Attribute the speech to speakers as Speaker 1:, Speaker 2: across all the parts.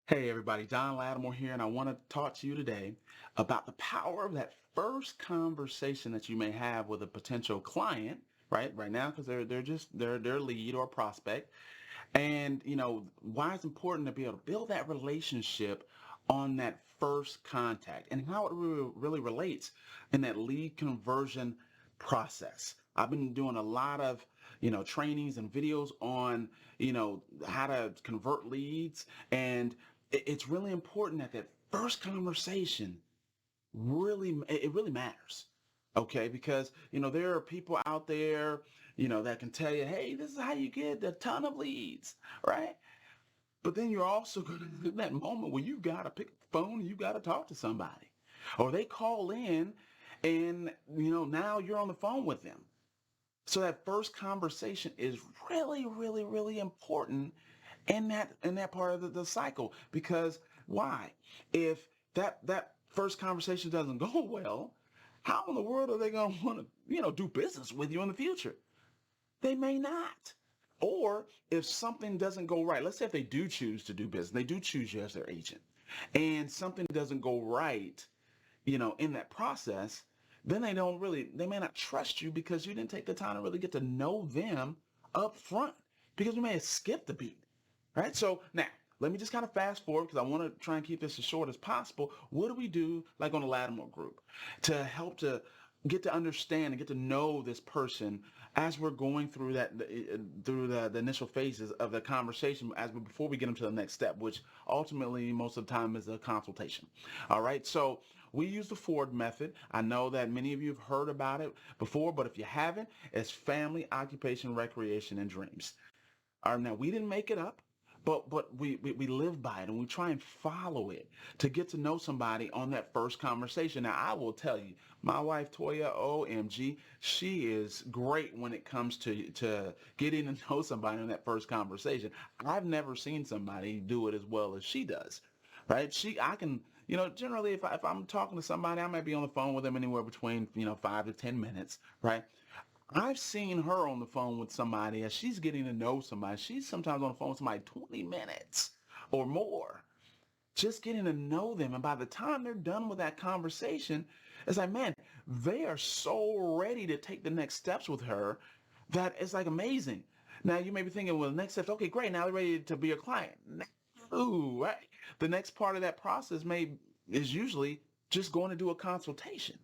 Speaker 1: Hey everybody, Don Latimore here, and I want to talk to you today about the power of that first conversation that you may have with a potential client, right? Right now, because they're just their lead or prospect, and why it's important to be able to build that relationship on that first contact, and how it really relates in that lead conversion process. I've been doing a lot of trainings and videos on how to convert leads, and it's really important that first conversation it really matters. Okay, because there are people out there that can tell you, hey, this is how you get a ton of leads, right? But then you're also going to in that moment where you got to pick up the phone and you got to talk to somebody, or they call in, and now you're on the phone with them. So that first conversation is really, really, really important in that part of the cycle. Because why? If that first conversation doesn't go well, how in the world are they going to want to do business with you in the future? They may not. Or if something doesn't go right, let's say if they do choose to do business, they do choose you as their agent, and something doesn't go right, in that process, then they may not trust you because you didn't take the time to really get to know them up front, because you may have skipped a beat, right? So now, let me just kind of fast forward because I want to try and keep this as short as possible. What do we do, like on the Latimore group, to help to get to understand and get to know this person as we're going through the initial phases of the conversation, before we get them to the next step, which ultimately most of the time is a consultation. All right, so we use the Ford method. I know that many of you have heard about it before, but if you haven't, it's family, occupation, recreation, and dreams. All right, now we didn't make it up, but we live by it, and we try and follow it to get to know somebody on that first conversation. Now I will tell you, my wife Toya, OMG, she is great when it comes to getting to know somebody in that first conversation. I've never seen somebody do it as well as she does. Right? I can, generally if I'm talking to somebody, I might be on the phone with them anywhere between 5 to 10 minutes, right? I've seen her on the phone with somebody as she's getting to know somebody. She's sometimes on the phone with somebody 20 minutes or more, just getting to know them. And by the time they're done with that conversation, it's like, man, they are so ready to take the next steps with her that it's like amazing. Now you may be thinking, well, the next steps, okay, great. Now they're ready to be a client. Ooh, right. The next part of that process is usually just going to do a consultation.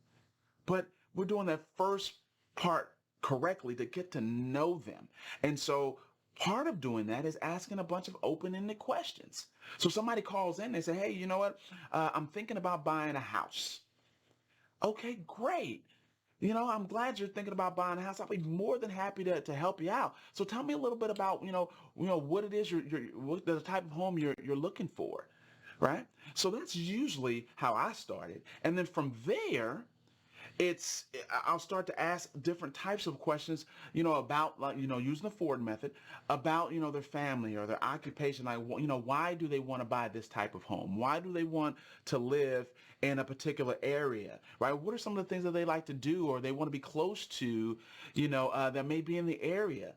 Speaker 1: But we're doing that first part correctly to get to know them. And so part of doing that is asking a bunch of open-ended questions. So somebody calls in, they say, hey, you know what? I'm thinking about buying a house. Okay, great. I'm glad you're thinking about buying a house. I'll be more than happy to help you out. So tell me a little bit about, what it is what the type of home you're looking for, right? So that's usually how I started. And then from there, it's I'll start to ask different types of questions, about, like, using the Ford method, about, their family or their occupation. Like, why do they want to buy this type of home? Why do they want to live in a particular area, right? What are some of the things that they like to do or they want to be close to, that may be in the area?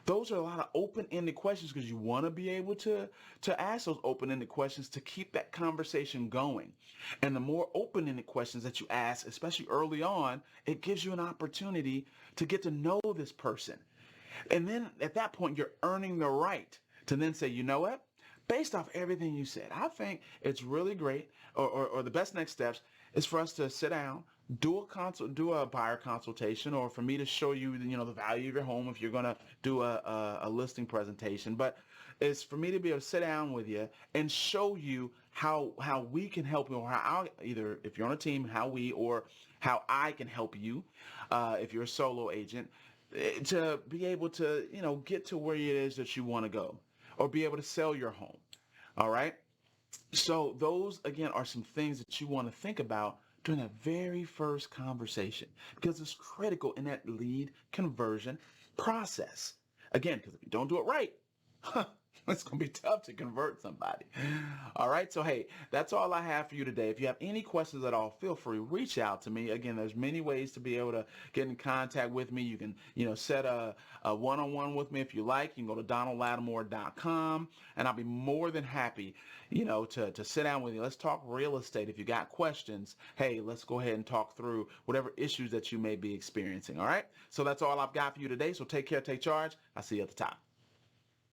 Speaker 1: Those are a lot of open-ended questions because you want to be able to ask those open-ended questions to keep that conversation going. And the more open-ended questions that you ask, especially early on, it gives you an opportunity to get to know this person. And then at that point, you're earning the right to then say, you know what? Based off everything you said, I think it's really great, or the best next steps is for us to sit down, do a buyer consultation, or for me to show you, the value of your home if you're going to do a listing presentation. But it's for me to be able to sit down with you and show you how we can help you, or how either if you're on a team, or how I can help you, if you're a solo agent, to be able to, get to where it is that you want to go, or be able to sell your home. All right. So those, again, are some things that you want to think about during that very first conversation, because it's critical in that lead conversion process. Again, because if you don't do it right, It's going to be tough to convert somebody. All right. So, hey, that's all I have for you today. If you have any questions at all, feel free, reach out to me. Again, there's many ways to be able to get in contact with me. You can, set a one-on-one with me if you like. You can go to donaldlatimore.com, and I'll be more than happy, to sit down with you. Let's talk real estate. If you got questions, hey, let's go ahead and talk through whatever issues that you may be experiencing. All right. So that's all I've got for you today. So take care, take charge. I'll see you at the top.